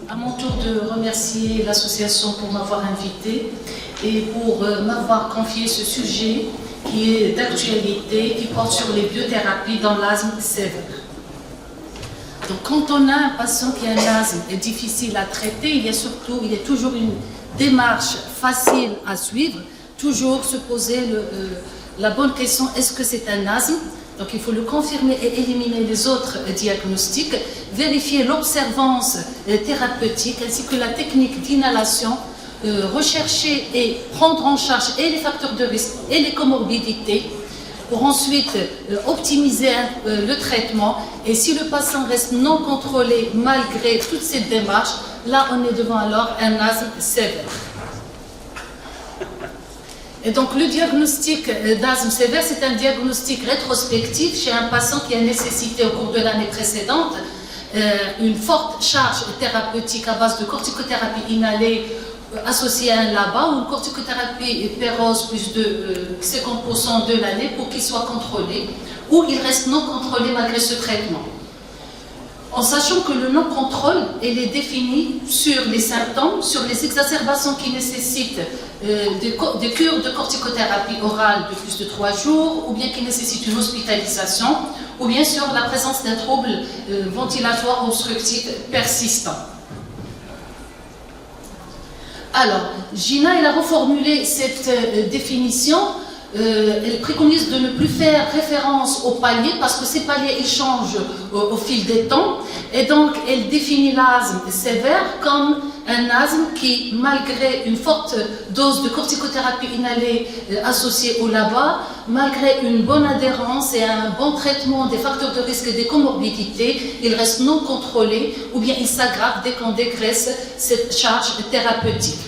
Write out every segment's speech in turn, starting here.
À mon tour de remercier l'association pour m'avoir invité et pour m'avoir confié ce sujet qui est d'actualité, qui porte sur les biothérapies dans l'asthme sévère. Donc quand on a un patient qui a un asthme difficile à traiter, il y a toujours une démarche facile à suivre, toujours se poser la bonne question, est-ce que c'est un asthme? Donc il faut le confirmer et éliminer les autres diagnostics, vérifier l'observance thérapeutique ainsi que la technique d'inhalation, rechercher et prendre en charge et les facteurs de risque et les comorbidités pour ensuite optimiser le traitement. Et si le patient reste non contrôlé malgré toutes ces démarches, là on est devant alors un asthme sévère. Et donc le diagnostic d'asthme sévère, c'est un diagnostic rétrospectif chez un patient qui a nécessité au cours de l'année précédente une forte charge thérapeutique à base de corticothérapie inhalée associée à un LABA ou une corticothérapie pérose plus de 50% de l'année pour qu'il soit contrôlé, ou il reste non contrôlé malgré ce traitement. En sachant que le non-contrôle, il est défini sur les symptômes, sur les exacerbations qui nécessitent des cures de corticothérapie orale de plus de 3 jours, ou bien qui nécessitent une hospitalisation, ou bien sur la présence d'un trouble ventilatoire obstructif persistant. Alors, Gina, elle a reformulé cette définition. Elle préconise de ne plus faire référence aux paliers parce que ces paliers ils changent au fil des temps, et donc elle définit l'asthme sévère comme un asthme qui, malgré une forte dose de corticothérapie inhalée associée au LABA, malgré une bonne adhérence et un bon traitement des facteurs de risque et des comorbidités, il reste non contrôlé ou bien il s'aggrave dès qu'on dégraisse cette charge thérapeutique.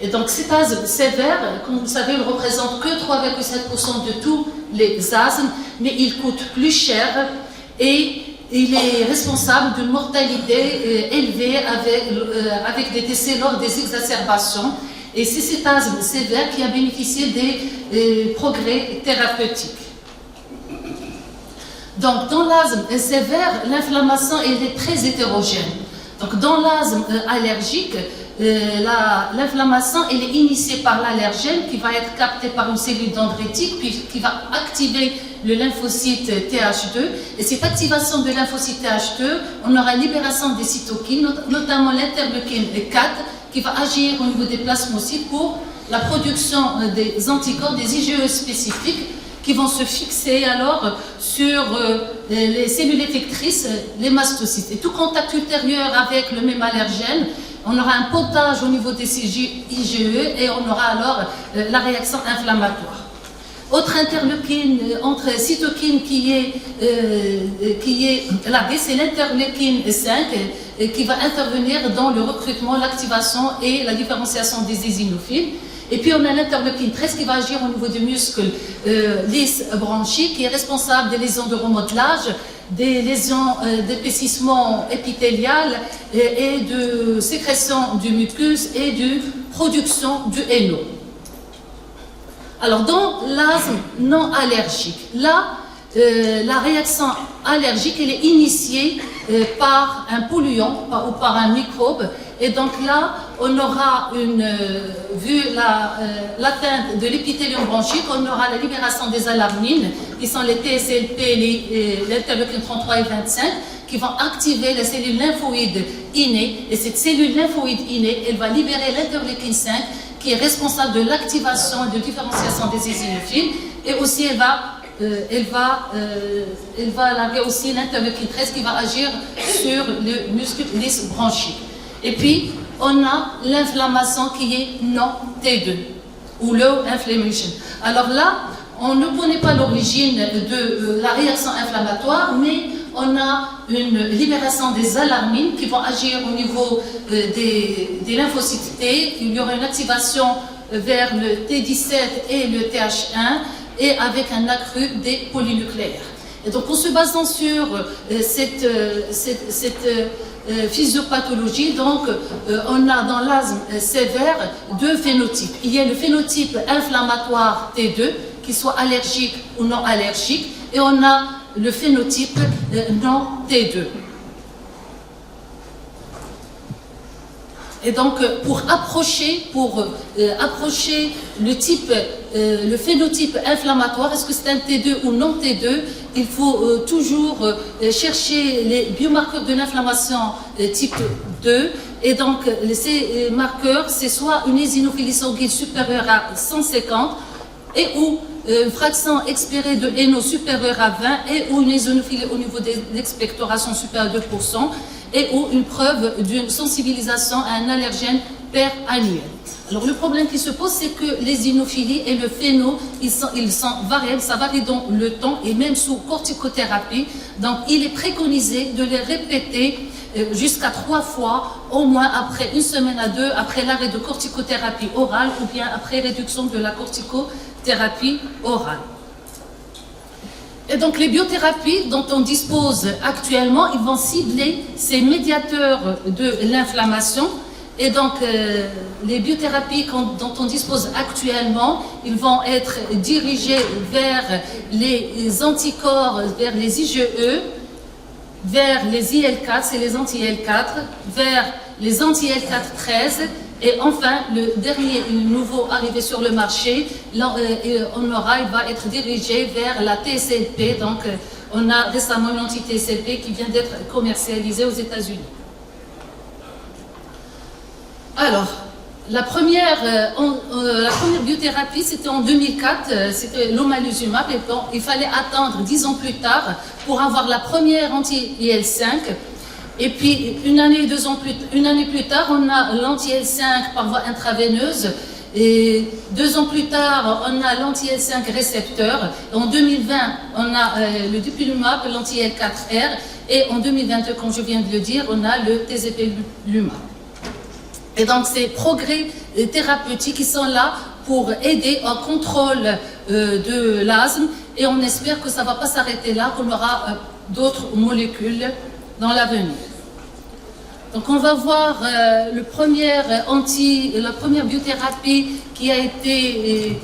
Et donc cet asthme sévère, comme vous le savez, ne représente que 3,7% de tous les asthmes, mais il coûte plus cher et il est responsable d'une mortalité élevée avec des décès lors des exacerbations. Et c'est cet asthme sévère qui a bénéficié des progrès thérapeutiques. Donc dans l'asthme sévère, l'inflammation est très hétérogène. Donc dans l'asthme allergique, l'inflammation elle est initiée par l'allergène qui va être capté par une cellule dendritique puis qui va activer le lymphocyte Th2, et cette activation de lymphocyte Th2, on aura libération des cytokines, notamment l'interleukine 4 qui va agir au niveau des plasmocytes pour la production des anticorps, des IgE spécifiques qui vont se fixer alors sur les cellules effectrices, les mastocytes. Et tout contact ultérieur avec le même allergène, on aura un potage au niveau des IgE et on aura alors la réaction inflammatoire. Autre interleukine, entre cytokine qui est larguée, c'est l'interleukine 5 qui va intervenir dans le recrutement, l'activation et la différenciation des éosinophiles. Et puis on a l'interleukine 13 qui va agir au niveau du muscle lisse bronchique, qui est responsable des lésions de remodelage, des lésions d'épaississement épithélial et de sécrétion du mucus et de production du haineux. Alors dans l'asthme non allergique, là la réaction allergique elle est initiée par un polluant ou par un microbe, et donc là on aura vu l'atteinte de l'épithélium bronchique, on aura la libération des alarmines qui sont les TSLP, l'interleukine 33 et 25 qui vont activer la cellule lymphoïde innée, et cette cellule lymphoïde innée elle va libérer l'interleukine 5 qui est responsable de l'activation et de différenciation des éosinophiles, et aussi elle va larguer aussi l'interleukine 13 qui va agir sur le muscle lisse bronchique. Et puis, on a l'inflammation qui est non T2, ou low inflammation. Alors là, on ne connaît pas l'origine de la réaction inflammatoire, mais on a une libération des alarmines qui vont agir au niveau des lymphocytes T. Il y aura une activation vers le T17 et le TH1, et avec un accru des polynucléaires. Et donc en se basant sur cette physiopathologie, donc on a dans l'asthme sévère 2 phénotypes. Il y a le phénotype inflammatoire T2, qui soit allergique ou non allergique, et on a le phénotype non T2. Et donc, pour approcher le phénotype inflammatoire, est-ce que c'est un T2 ou non T2, il faut toujours chercher les biomarqueurs de l'inflammation type 2. Et donc, ces marqueurs, c'est soit une éosinophilie sanguine supérieure à 150 et ou une fraction expirée de NO supérieure à 20 et ou une éosinophilie au niveau de l'expectoration supérieure à 2% et ou une preuve d'une sensibilisation à un allergène per annuel. Alors le problème qui se pose, c'est que les éosinophilies et le phéno, ils sont variables, ça varie dans le temps et même sous corticothérapie. Donc il est préconisé de les répéter jusqu'à 3 fois, au moins après 1 semaine à 2, après l'arrêt de corticothérapie orale ou bien après réduction de la corticothérapie orale. Et donc les biothérapies dont on dispose actuellement, ils vont cibler ces médiateurs de l'inflammation. Et donc les biothérapies dont on dispose actuellement, ils vont être dirigés vers les anticorps, vers les IgE, vers les IL4, c'est les anti-IL4, vers les anti-IL4-13, et enfin, le dernier nouveau arrivé sur le marché, il va être dirigé vers la TSLP. Donc, on a récemment une anti-TSLP qui vient d'être commercialisée aux États-Unis. Alors, la première biothérapie, c'était en 2004, c'était l'omalizumab, et bon, il fallait attendre 10 ans plus tard pour avoir la première anti-IL5. Et puis, une année plus tard, on a l'anti-IL5 par voie intraveineuse. Et 2 ans plus tard, on a l'anti-IL5 récepteur. En 2020, on a le dupilumab, l'anti-IL4R. Et en 2022, comme je viens de le dire, on a le tezepelumab. Et donc, ces progrès thérapeutiques qui sont là pour aider au contrôle de l'asthme. Et on espère que ça ne va pas s'arrêter là, qu'on aura d'autres molécules dans l'avenir. Donc, on va voir la première biothérapie qui a été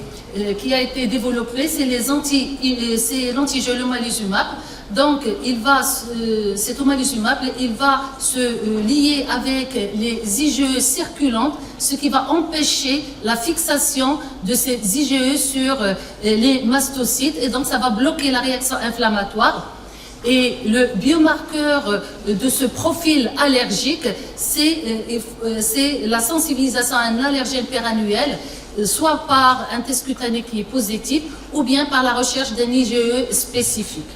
développée, c'est l'anti-omalizumab. Donc, cet omalizumab, il va se lier avec les IgE circulantes, ce qui va empêcher la fixation de ces IgE sur les mastocytes, et donc ça va bloquer la réaction inflammatoire. Et le biomarqueur de ce profil allergique, c'est la sensibilisation à un allergène perannuel, soit par un test cutané qui est positif, ou bien par la recherche d'un IgE spécifique.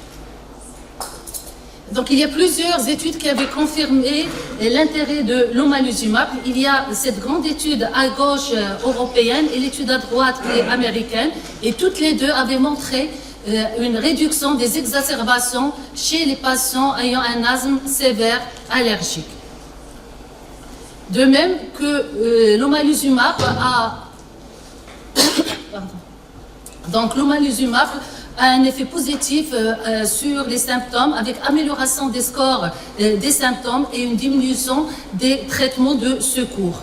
Donc il y a plusieurs études qui avaient confirmé l'intérêt de l'omalizumab. Il y a cette grande étude à gauche européenne et l'étude à droite qui est américaine, et toutes les deux avaient montré une réduction des exacerbations chez les patients ayant un asthme sévère allergique. De même que l'omalizumab donc l'omalizumab a un effet positif sur les symptômes, avec amélioration des scores des symptômes et une diminution des traitements de secours.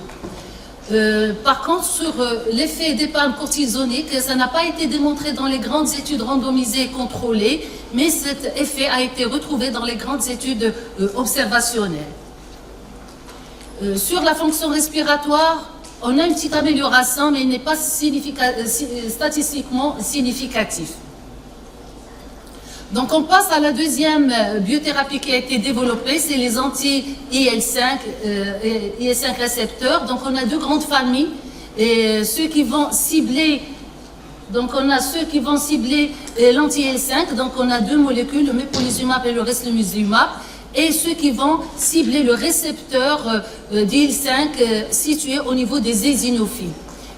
Par contre, sur l'effet d'épargne cortisonique, ça n'a pas été démontré dans les grandes études randomisées et contrôlées, mais cet effet a été retrouvé dans les grandes études observationnelles. Sur la fonction respiratoire, on a une petite amélioration, mais il n'est pas statistiquement significatif. Donc on passe à la deuxième biothérapie qui a été développée, c'est les anti-IL5 IL5 récepteurs. Donc on a 2 grandes familles, et ceux qui vont cibler, l'anti-IL5, donc on a 2 molécules, le mepolizumab et le reslemizumab, et ceux qui vont cibler le récepteur d'IL5 situé au niveau des éosinophiles.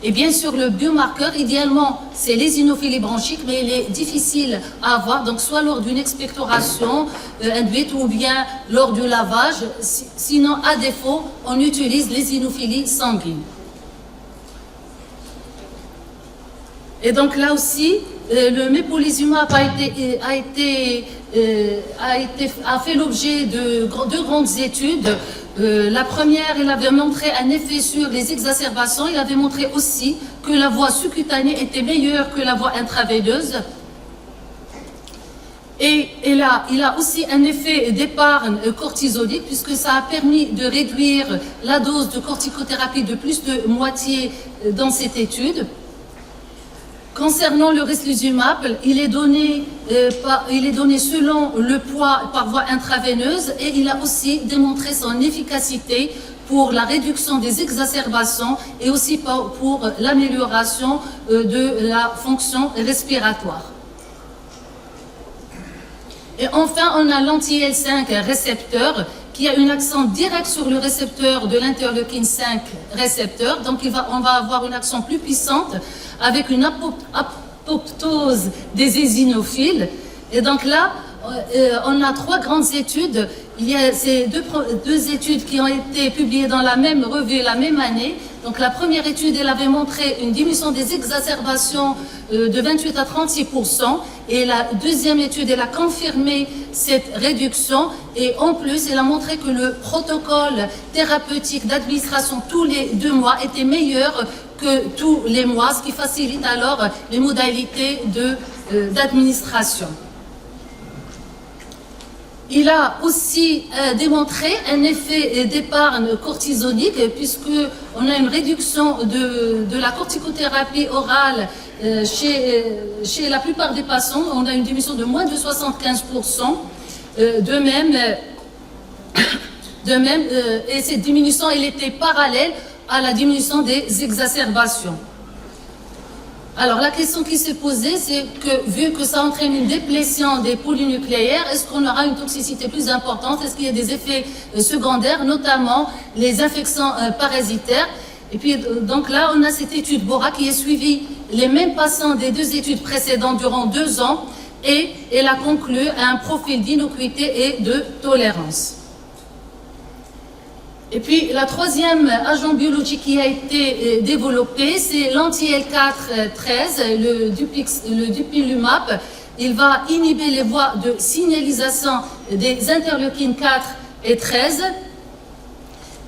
Et bien sûr, le biomarqueur, idéalement, c'est l'éosinophilie bronchique, mais il est difficile à avoir, donc soit lors d'une expectoration induite ou bien lors du lavage. Sinon, à défaut, on utilise l'éosinophilie sanguine. Et donc là aussi, le mepolizumab a fait l'objet de 2 grandes études. La première, il avait montré un effet sur les exacerbations. Il avait montré aussi que la voie sous-cutanée était meilleure que la voie intraveineuse. Et il a aussi un effet d'épargne cortisonique puisque ça a permis de réduire la dose de corticothérapie de plus de moitié dans cette étude. Concernant le reslizumab, il est donné selon le poids par voie intraveineuse et il a aussi démontré son efficacité pour la réduction des exacerbations et aussi pour l'amélioration de la fonction respiratoire. Et enfin, on a l'anti-IL-5 récepteur qui a une action directe sur le récepteur de l'interleukine 5 récepteur. Donc, on va avoir une action plus puissante avec une apoptose des éosinophiles. Et donc là, on a 3 grandes études. Il y a ces deux études qui ont été publiées dans la même revue la même année. Donc la première étude, elle avait montré une diminution des exacerbations de 28 à 36%. Et la deuxième étude, elle a confirmé cette réduction. Et en plus, elle a montré que le protocole thérapeutique d'administration tous les 2 mois était meilleur que tous les mois, ce qui facilite alors les modalités d'administration. Il a aussi démontré un effet d'épargne cortisonique puisqu'on a une réduction de la corticothérapie orale chez la plupart des patients. On a une diminution de moins de 75%. De même, et cette diminution, elle était parallèle à la diminution des exacerbations. Alors, la question qui s'est posée, c'est que, vu que ça entraîne une déplétion des polynucléaires, est-ce qu'on aura une toxicité plus importante? Est-ce qu'il y a des effets secondaires, notamment les infections parasitaires? Et puis, donc là, on a cette étude BORA qui a suivi les mêmes patients des 2 études précédentes durant 2 ans et elle a conclu à un profil d'innocuité et de tolérance. Et puis, la troisième agent biologique qui a été développé, c'est l'anti-L4-13, le dupilumab. Il va inhiber les voies de signalisation des interleukines 4 et 13.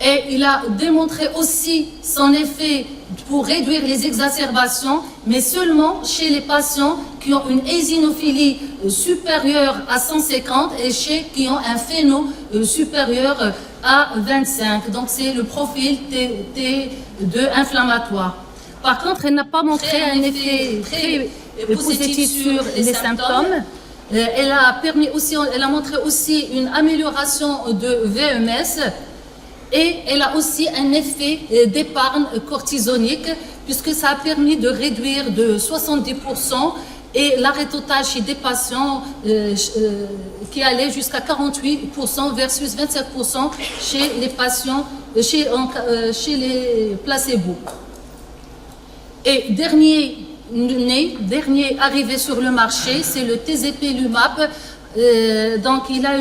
Et il a démontré aussi son effet pour réduire les exacerbations, mais seulement chez les patients qui ont une éosinophilie supérieure à 150 et qui ont un phéno supérieur à 25. Donc, c'est le profil T2 inflammatoire. Par contre, elle n'a pas montré un effet très positif sur les symptômes. Elle a montré aussi une amélioration de VMS et elle a aussi un effet d'épargne cortisonique puisque ça a permis de réduire de 70% et l'arrêt total chez des patients qui allait jusqu'à 48% versus 27% chez les patients, chez les placebos. Et dernier arrivé sur le marché, c'est le tezepelumab. Donc il a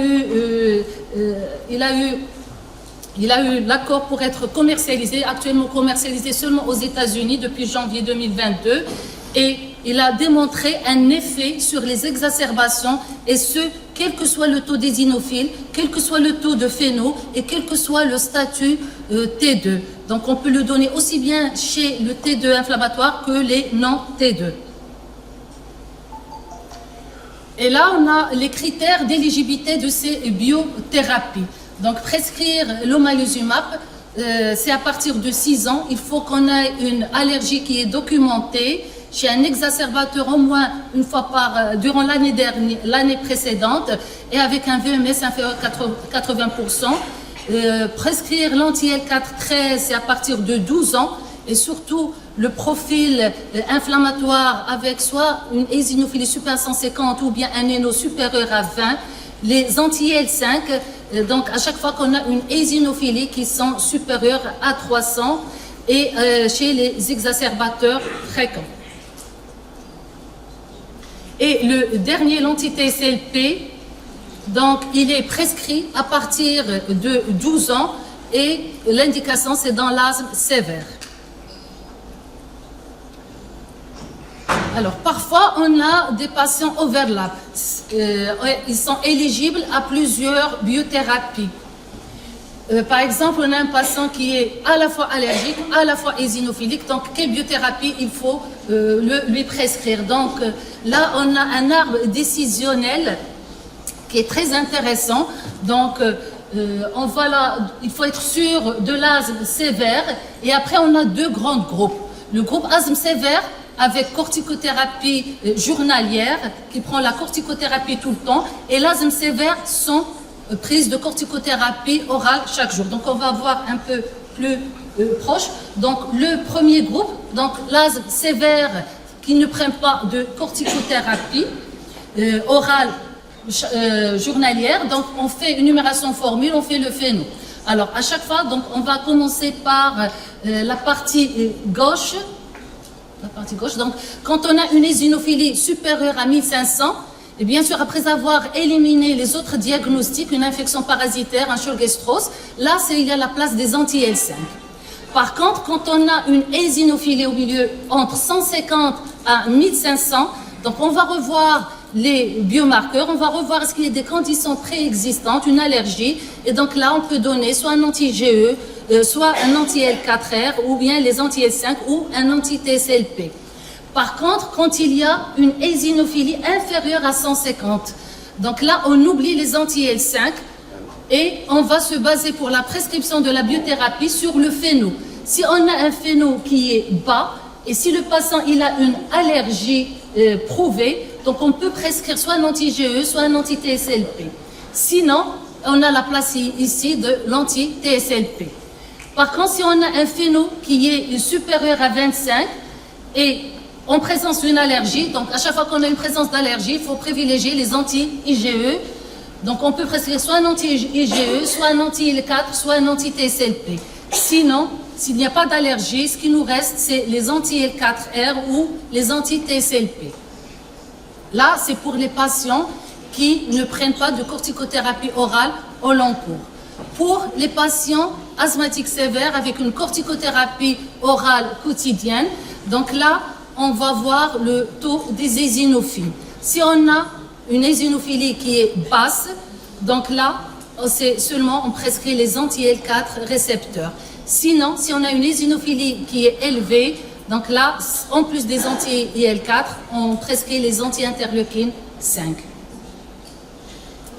eu l'accord pour être commercialisé, actuellement commercialisé seulement aux États-Unis depuis janvier 2022. Et il a démontré un effet sur les exacerbations, et ce, quel que soit le taux d'éosinophiles, quel que soit le taux de phéno, et quel que soit le statut T2. Donc on peut le donner aussi bien chez le T2 inflammatoire que les non-T2. Et là, on a les critères d'éligibilité de ces biothérapies. Donc prescrire l'omalizumab, c'est à partir de 6 ans. Il faut qu'on ait une allergie qui est documentée chez un exacerbateur au moins une fois durant l'année précédente et avec un VMS inférieur à 80%. Prescrire l'anti-L4-13, c'est à partir de 12 ans. Et surtout, le profil inflammatoire avec soit une éosinophilie supérieure à 150 ou bien un NO supérieur à 20. Les anti-L5, donc à chaque fois qu'on a une éosinophilie qui sont supérieures à 300 et chez les exacerbateurs fréquents. Et le dernier, l'anti-TSLP, donc il est prescrit à partir de 12 ans et l'indication c'est dans l'asthme sévère. Alors, parfois, on a des patients overlap. Ils sont éligibles à plusieurs biothérapies. Par exemple, on a un patient qui est à la fois allergique, à la fois éosinophilique. Donc, quelle biothérapie il faut lui prescrire? Donc, là, on a un arbre décisionnel qui est très intéressant. Donc, il faut être sûr de l'asthme sévère. Et après, on a deux grands groupes. Le groupe asthme sévère avec corticothérapie journalière, qui prend la corticothérapie tout le temps, et l'asthme sévère sans prise de corticothérapie orale chaque jour. Donc, on va voir un peu plus proche. Donc, le premier groupe, donc l'asthme sévère qui ne prend pas de corticothérapie orale journalière. Donc, on fait une numération formule, on fait le phéno. Alors, à chaque fois, donc, on va commencer par la partie gauche. Donc, quand on a une éosinophilie supérieure à 1500, et bien sûr, après avoir éliminé les autres diagnostics, une infection parasitaire, un Sjogren-Strauss, là, il y a la place des anti-L5. Par contre, quand on a une éosinophilie au milieu entre 150 à 1500, donc on va revoir les biomarqueurs, on va revoir est-ce qu'il y a des conditions préexistantes, une allergie, et donc là, on peut donner soit un anti-GE, soit un anti-L4R, ou bien les anti-L5, ou un anti-TSLP. Par contre, quand il y a une éosinophilie inférieure à 150, donc là, on oublie les anti-L5 et on va se baser pour la prescription de la biothérapie sur le phéno. Si on a un phéno qui est bas et si le patient il a une allergie prouvée, donc on peut prescrire soit un anti-GE, soit un anti-TSLP. Sinon, on a la place ici de l'anti-TSLP. Par contre, si on a un phéno qui est supérieur à 25 et en présence d'une allergie, donc à chaque fois qu'on a une présence d'allergie, il faut privilégier les anti-IgE. Donc on peut prescrire soit un anti-IgE, soit un anti-IL4, soit un anti-TSLP. Sinon, s'il n'y a pas d'allergie, ce qui nous reste, c'est les anti-L4R ou les anti-TSLP. Là, c'est pour les patients qui ne prennent pas de corticothérapie orale au long cours. Pour les patients asthmatiques sévères avec une corticothérapie orale quotidienne, donc là, on va voir le taux des éosinophiles. Si on a une éosinophilie qui est basse, donc là, c'est seulement on prescrit les anti-L4 récepteurs. Sinon, si on a une éosinophilie qui est élevée, donc là, en plus des anti-IL4, on prescrit les anti-interleukine 5.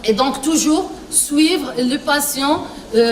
Et donc, toujours suivre le patient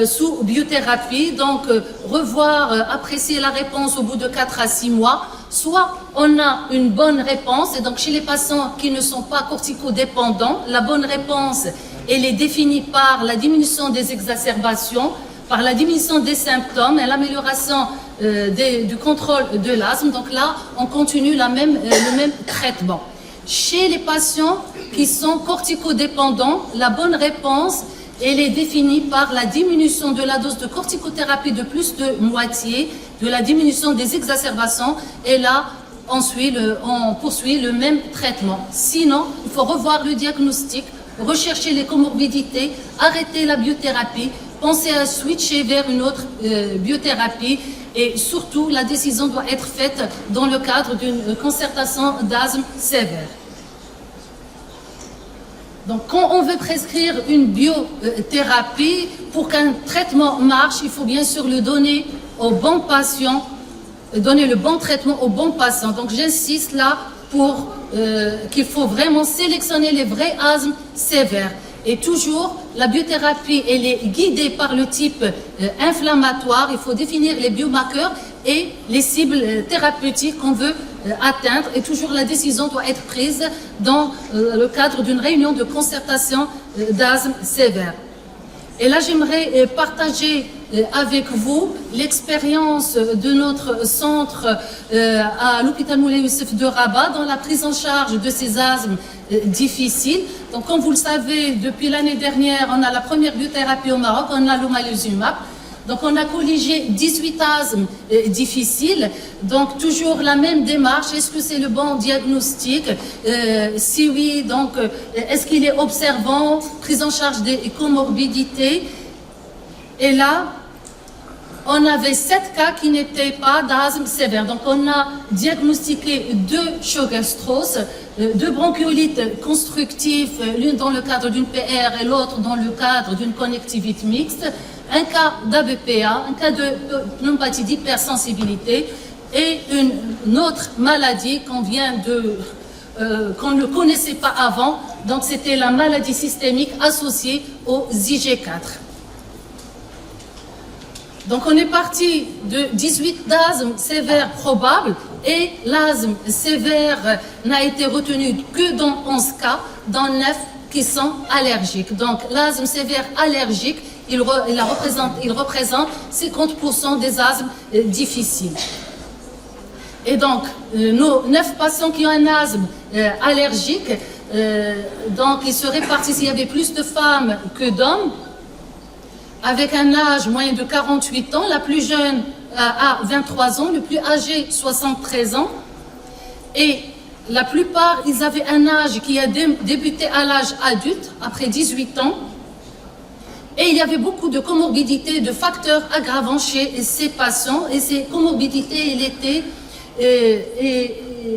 sous biothérapie, donc revoir, apprécier la réponse au bout de 4 à 6 mois. Soit on a une bonne réponse, et donc chez les patients qui ne sont pas corticodépendants, la bonne réponse, elle est définie par la diminution des exacerbations, par la diminution des symptômes et l'amélioration du contrôle de l'asthme. Donc là, on continue le même traitement. Chez les patients qui sont corticodépendants, la bonne réponse, elle est définie par la diminution de la dose de corticothérapie de plus de moitié, de la diminution des exacerbations, et là, on poursuit le même traitement. Sinon, il faut revoir le diagnostic, rechercher les comorbidités, arrêter la biothérapie, penser à switcher vers une autre biothérapie, et surtout, la décision doit être faite dans le cadre d'une concertation d'asthme sévère. Donc, quand on veut prescrire une biothérapie, pour qu'un traitement marche, il faut bien sûr le donner au bon patient, donner le bon traitement au bon patient. Donc, j'insiste là pour qu'il faut vraiment sélectionner les vrais asthmes sévères. Et toujours, la biothérapie, elle est guidée par le type inflammatoire. Il faut définir les biomarqueurs et les cibles thérapeutiques qu'on veut atteindre. Et toujours, la décision doit être prise dans le cadre d'une réunion de concertation d'asthme sévère. Et là, j'aimerais partager avec vous l'expérience de notre centre à l'hôpital Moulay Youssef de Rabat dans la prise en charge de ces asthmes difficiles. Donc, comme vous le savez, depuis l'année dernière, on a la première biothérapie au Maroc, on a l'omalizumab. Donc, on a colligé 18 asthmes difficiles. Donc, toujours la même démarche. Est-ce que c'est le bon diagnostic? Si oui, donc, est-ce qu'il est observant? Prise en charge des comorbidités. Et là, on avait 7 cas qui n'étaient pas d'asthme sévère. Donc, on a diagnostiqué 2 Sjogren-Strauss, 2 bronchiolites constructifs, l'une dans le cadre d'une PR et l'autre dans le cadre d'une connectivite mixte, un cas d'ABPA, un cas de pneumopathie d'hypersensibilité et une autre maladie qu'on ne connaissait pas avant, Donc c'était la maladie systémique associée au IG4. Donc on est parti de 18 d'asthme sévère probable et l'asthme sévère n'a été retenu que dans 11 cas, dans 9 qui sont allergiques. Donc l'asthme sévère allergique, il représente 50% des asthmes difficiles. Et donc, nos 9 patients qui ont un asthme allergique, donc ils se répartissent, il y avait plus de femmes que d'hommes, avec un âge moyen de 48 ans, la plus jeune a 23 ans, le plus âgé 73 ans, et la plupart, ils avaient un âge qui a débuté à l'âge adulte, après 18 ans, et il y avait beaucoup de comorbidités, de facteurs aggravants chez ces patients, et ces comorbidités,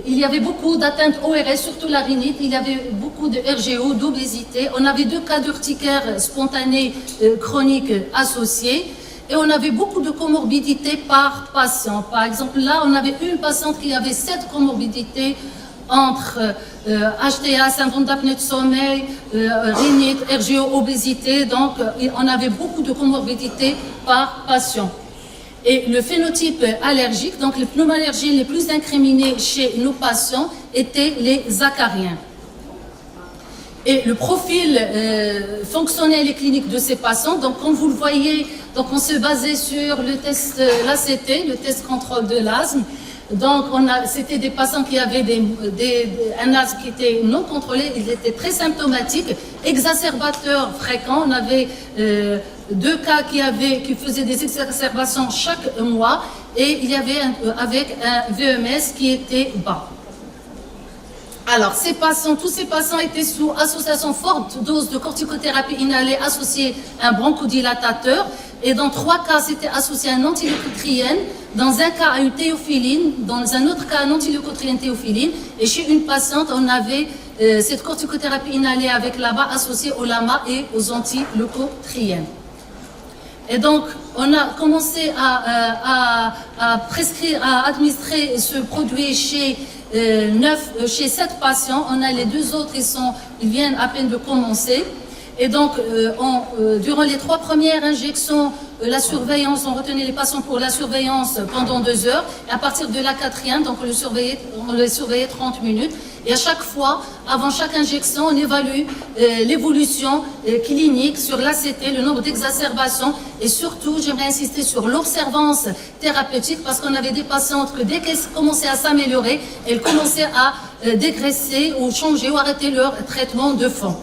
il y avait beaucoup d'atteintes ORS, surtout la rhinite, il y avait beaucoup de RGO, d'obésité, on avait 2 cas d'urticaire spontanée chronique associés, et on avait beaucoup de comorbidités par patient. Par exemple, là, on avait une patiente qui avait 7 comorbidités entre HTA, syndrome d'apnée de sommeil, rhinite, RGO, obésité, donc on avait beaucoup de comorbidités par patient. Et le phénotype allergique, donc les pneumoallergies les plus incriminés chez nos patients étaient les acariens. Et le profil fonctionnel et clinique de ces patients, donc comme vous le voyez, donc on se basait sur le test l'ACT, le test contrôle de l'asthme. Donc c'était des patients qui avaient un asthme qui était non contrôlé, ils étaient très symptomatiques, exacerbateurs fréquents. On avait 2 cas qui faisaient des exacerbations chaque mois, et il y avait avec un VMS qui était bas. Alors, tous ces patients étaient sous association forte dose de corticothérapie inhalée associée à un bronchodilatateur. Et dans 3 cas, c'était associé à un antileucotriène. Dans un cas, à une théophiline. Dans un autre cas, un antileucotriène théophiline. Et chez une patiente, on avait cette corticothérapie inhalée avec l'ABA associée au LAMA et aux antileucotriènes. Et donc, on a commencé à administrer ce produit chez 7 patients. On a les 2 autres, ils viennent à peine de commencer. Et donc, durant les 3 premières injections, la surveillance, on retenait les patients pour la surveillance pendant 2 heures. Et à partir de la 4e, donc on les surveillait 30 minutes. Et à chaque fois, avant chaque injection, on évalue l'évolution clinique sur l'ACT, le nombre d'exacerbations. Et surtout, j'aimerais insister sur l'observance thérapeutique, parce qu'on avait des patientes que dès qu'elles commençaient à s'améliorer, elles commençaient à dégraisser ou changer ou arrêter leur traitement de fond.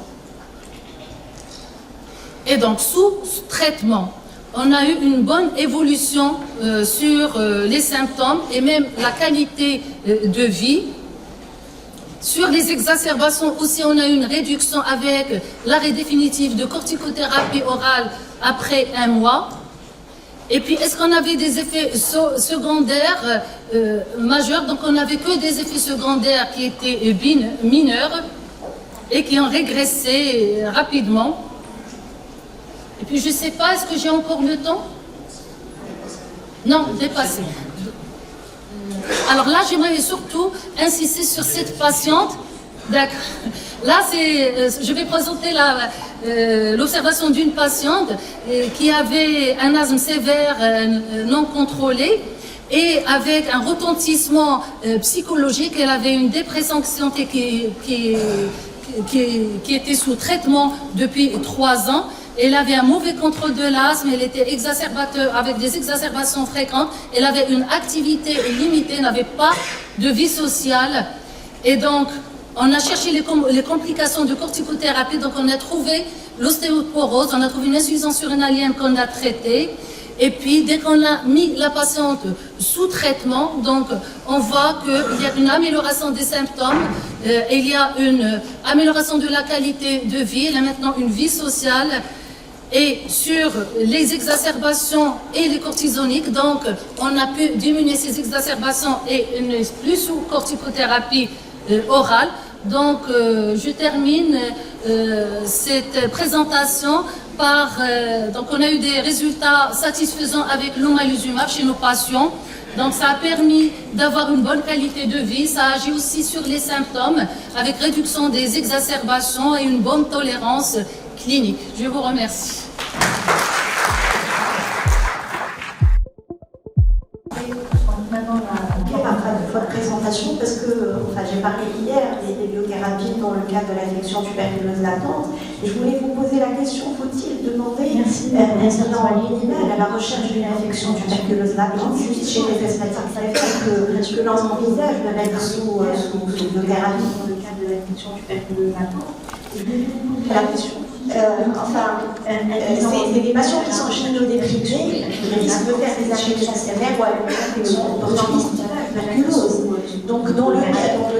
Et donc, sous traitement, on a eu une bonne évolution sur les symptômes et même la qualité de vie. Sur les exacerbations aussi, on a eu une réduction avec l'arrêt définitif de corticothérapie orale après 1 mois. Et puis, est-ce qu'on avait des effets secondaires majeurs? Donc, on n'avait que des effets secondaires qui étaient mineurs et qui ont régressé rapidement. Et puis, je ne sais pas, est-ce que j'ai encore le temps? Non, dépassé. Alors là, j'aimerais surtout insister sur cette patiente. Là, je vais présenter l'observation d'une patiente qui avait un asthme sévère non contrôlé et avec un retentissement psychologique. Elle avait une dépression anxiété qui était sous traitement depuis 3 ans. Elle avait un mauvais contrôle de l'asthme, elle était exacerbateur avec des exacerbations fréquentes, elle avait une activité limitée, n'avait pas de vie sociale. Et donc, on a cherché les complications de corticothérapie, donc on a trouvé l'ostéoporose, on a trouvé une insuffisance urинalienne qu'on a traitée. Et puis, dès qu'on a mis la patiente sous traitement, donc on voit qu'il y a une amélioration des symptômes, il y a une amélioration de la qualité de vie, elle a maintenant une vie sociale. Et sur les exacerbations et les cortisoniques, donc on a pu diminuer ces exacerbations et ne plus sous corticothérapie orale. Donc je termine cette présentation par... donc on a eu des résultats satisfaisants avec l'omalizumab chez nos patients. Donc ça a permis d'avoir une bonne qualité de vie, ça agit aussi sur les symptômes avec réduction des exacerbations et une bonne tolérance clinique. Je vous remercie. Maintenant, votre présentation, parce que j'ai parlé hier des biothérapies dans le cadre de l'infection tuberculeuse latente, et je voulais vous poser la question, faut-il demander un incident minimal à la recherche d'une infection tuberculeuse latente juste chez les asthmatiques que l'on envisage de mettre sous biothérapie dans le cadre de l'infection tuberculeuse latente? La question. C'est des patients qui sont immunodéprimés, qui risquent de faire des infections sévères ou une infection opportuniste tuberculose. Donc, dans le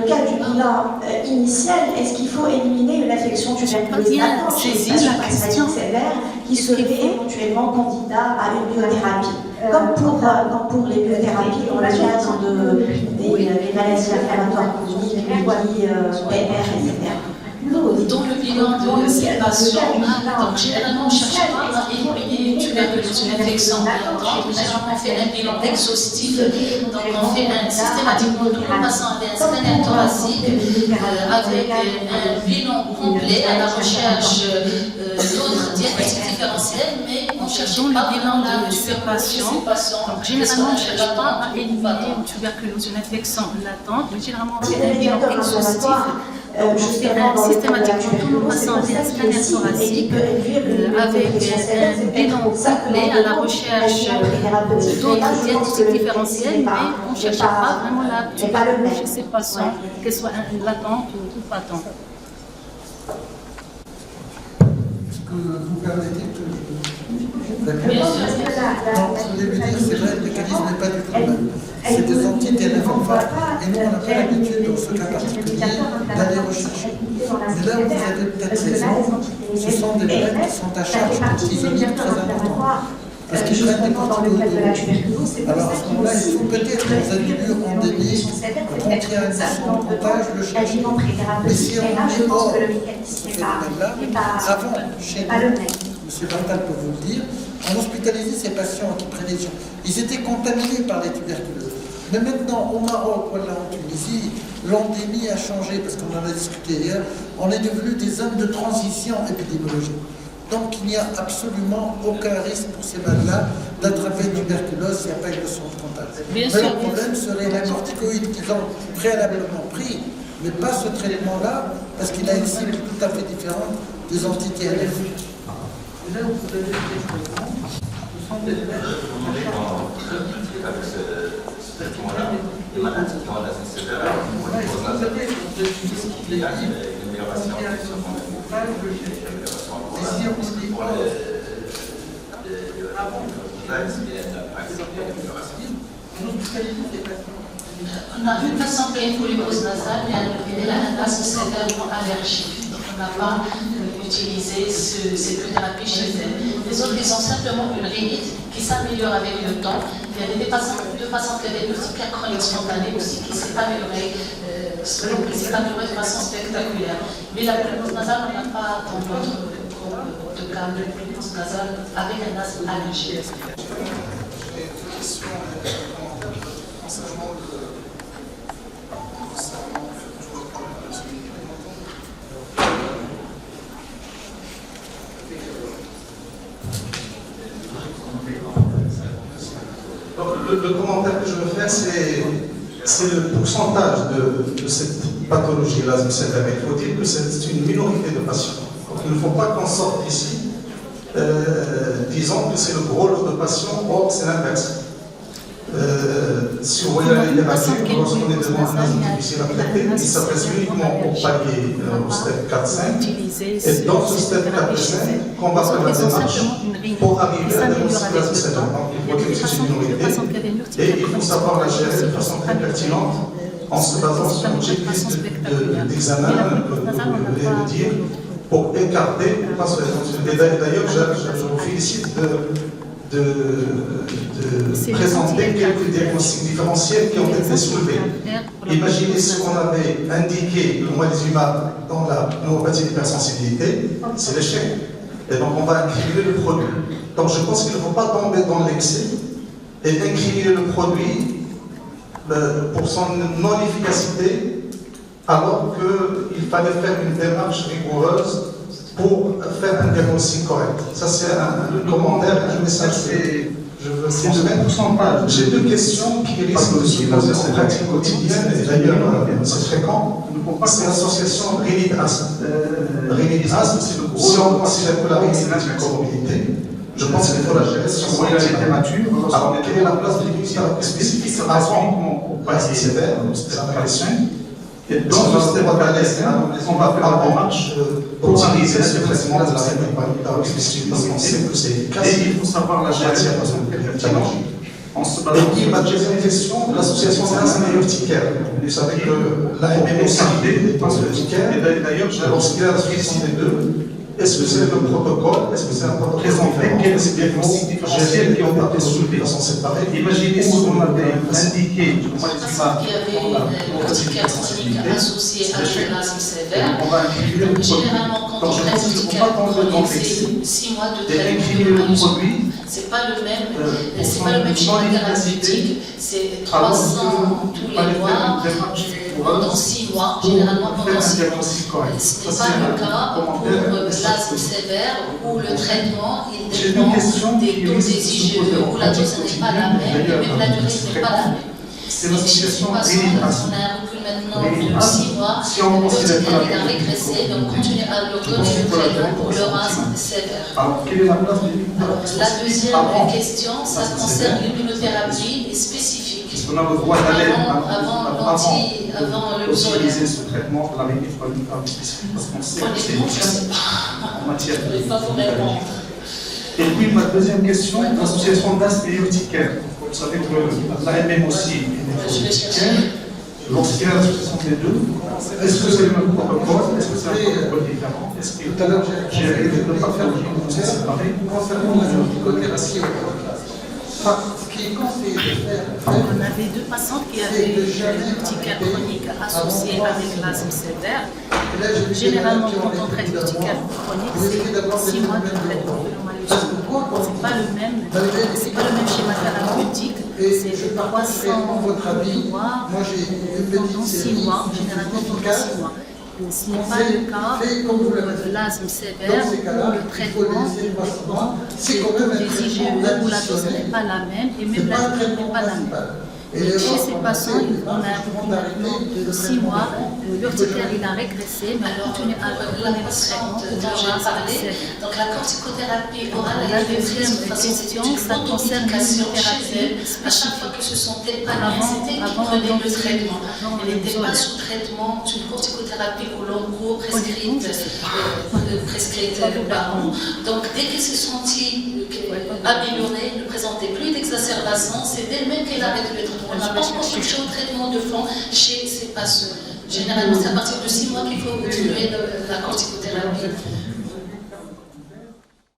cas du bilan initial, est-ce qu'il faut éliminer une infection tuberculeuse latente chez ces patients sévères qui seraient éventuellement candidats à une biothérapie, comme pour les biothérapies dans le cadre des maladies inflammatoires chroniques, PMR, etc. Dans le bilan de ces patients, donc généralement on ne cherche pas à éliminer une tuberculose, une infection latente. Généralement on fait un bilan exhaustif, donc on fait systématiquement tous les patients avec un scanner thoracique avec un bilan complet à la recherche d'autres diagnostics différentiels, mais on cherche dans pas le bilan de ces patients. Donc généralement on ne cherche pas à éliminer une tuberculose, une infection latente, mais généralement on fait un bilan exhaustif. On fait systématiquement tous nos patients des scanners thoraciques avec un bilan complet à la recherche d'autres diagnostics différentiels, mais on ne cherche pas vraiment la tuberculose chez ces patients, qu'elle soit latente ou patente. Est-ce que vous permettez que je réponde? Donc, je voulais vous dire, c'est vrai, le mécanisme n'est pas du tout le même. C'est des anti-TNF alpha, et nous, on n'a pas l'habitude, dans ce cas particulier, d'aller rechercher. Mais là, vous avez peut-être raison, ce sont des malades qui sont à charge cortisonique très importante, parce qu'ils prennent des corticoïdes. Alors, à ce moment-là, il faut peut-être dans un milieu endémique, quand il y a un pourcentage, le chercher. Mais si on est hors de ce phénomène-là, avant, chez nous, M. Bartal peut vous le dire, on hospitalisait ces patients qui prenaient des gens. Ils étaient contaminés par les tuberculoses. Mais maintenant, au Maroc, voilà, en Tunisie, l'endémie a changé, parce qu'on en a discuté hier, on est devenus des zones de transition épidémiologique. Donc il n'y a absolument aucun risque pour ces malades-là d'attraper une tuberculose s'il n'y a pas une leçon de contact. Mais le problème serait la corticoïde qu'ils ont préalablement pris, mais pas ce traitement-là, parce qu'il a une cible tout à fait différente des anti-TNF. Là où vous avez des traitements, ce sont des avec ce traitement-là, les malades qui ont la sévère, il y a une amélioration on a une patiente qui a une polymyose nasale, mais elle a un asthme sévèrement allergique. Donc on n'a pas utilisé cette thérapie chez elle. Les autres, ils ont simplement une rhinite qui s'améliore avec le temps. Il y a deux patients qui avaient une urticaire chronique spontanée aussi qui s'est améliorée de façon spectaculaire. Mais la polymyose nasale, on n'a pas dans notre groupe de cas de polymyose nasale avec un asthme allergique. Le commentaire que je veux faire, c'est le pourcentage de cette pathologie, l'asthme sévère. Il faut dire que c'est une minorité de patients. Donc il ne faut pas qu'on sorte ici disant que c'est le gros lot de patients, or c'est l'inverse. Si vous voyez la littérature, lorsqu'on est devant un asthme difficile à traiter, il s'adresse uniquement au palier au step 4-5. Et dans ce step 4-5, qu'on va faire la démarche pour arriver à diagnostiquer l'asthme sévère. Donc il faut dire que c'est une minorité et il faut savoir la gérer de façon très pertinente en se basant sur une checklist d'examen, comme vous venez de dire, pour écarter, et d'ailleurs je vous félicite de présenter quelques diagnostics différentiels qui ont été soulevés. Imaginez ce qu'on avait indiqué le omalizumab dans la neuropathie d'hypersensibilité, c'est l'échec. Et donc on va incriminer le produit. Donc je pense qu'il ne faut pas tomber dans l'excès et incriminer le produit pour son non-efficacité, alors qu'il fallait faire une démarche rigoureuse pour faire un diagnostic correct. Ça, c'est un commentaire, un message que je veux transmettre. J'ai deux questions qui risquent de se poser en pratique quotidienne, et d'ailleurs, c'est fréquent. C'est l'association Rénid-Asm. Rénid-Asm, si on considère que la Rénid est une comorbidité, je pense qu'il faut la gérer sur la littérature. Alors, quelle est la place des ministères spécifiques avant l'asthme sévère, c'est ma question. Et dans ce système on va faire la démarche pour utiliser ce traitement de la rénine spécifique parce qu'on sait que c'est efficace. Et il faut savoir la gérer Et puis, ma deuxième question, l'association nationale urticaire. Vous savez que l'AMM est ciblée dans l'urticaire. Et d'ailleurs, lorsqu'il y a la suffisance des deux, est-ce que c'est le protocole? Est-ce que c'est un protocole différent? Quels sont les diagnostics différentiels qui ont été soulevés de façon séparée? Imaginez si on avait indiqué qu'il y avait une urticaire chronique associée à l'asthme sévère. Donc, généralement, quand on traite l'urticaire chronique, c'est 6 mois de traitement. C'est pas le même schéma thérapeutique, c'est 300 tous les mois, pendant 6 mois, généralement pendant 6 mois. Ce n'est pas le cas pour l'asthme sévère où le traitement il dépend des doses des IgE, où la dose n'est pas la même, et même la durée n'est pas la même. C'est l'association Rénid-Asm. On a un recul maintenant de 6 mois, l'urticaire a régressé, donc on continue à leur donner le traitement pour leur asthme sévère. Alors, quelle est la place des La deuxième question, ça concerne l'immunothérapie spécifique. Est-ce qu'on a le droit d'aller avant le utiliser ce traitement de la rénine spécifique parce qu'on sait que c'est efficace en matière de. Je ne vais pas vous répondre. Et puis, ma deuxième question, l'association d'asthme urticaire. Vous savez que l'AMM aussi est une urticaire. Lorsqu'il y a l'association des deux, est-ce que c'est le même protocole? Est-ce que c'est un protocole différent? Est-ce que tout à l'heure j'ai arrêté de pathologie où c'est séparé? Concernant la psychothérapie, ce qui est conseillé de faire. On avait 2 patientes qui avaient une urticaire chronique associée avec l'asthme sévère. Généralement, quand on traite l'urticaire chronique, c'est 6 mois de traitement. C'est pas le même schéma thérapeutique. C'est 300 mois pendant 6 mois, généralement pendant 6 mois. Ce n'est pas le cas pour l'asthme sévère où le traitement dépend des IgE où la dose n'est pas la même et même la durée n'est pas la même. Et chez ces patients, on a un recul maintenant de 6 mois, l'urticaire il a régressé, mais on continue à donner le traitement dont j'ai parlé. Donc la corticothérapie orale, la deuxième question, ça concerne l'immunothérapie spécifique. À chaque fois que se sentait c'était qui prenait le traitement. Elle n'était pas sous traitement d'une corticothérapie au long cours prescrite par an. Donc dès qu'elle s'est sentie améliorée, ne présentait plus d'exacerbation, c'est d'elle-même qu'elle arrête le traitement. On n'a pas encore touché au traitement de fond chez ces patients. Généralement, c'est à partir de 6 mois qu'il faut continuer la corticothérapie.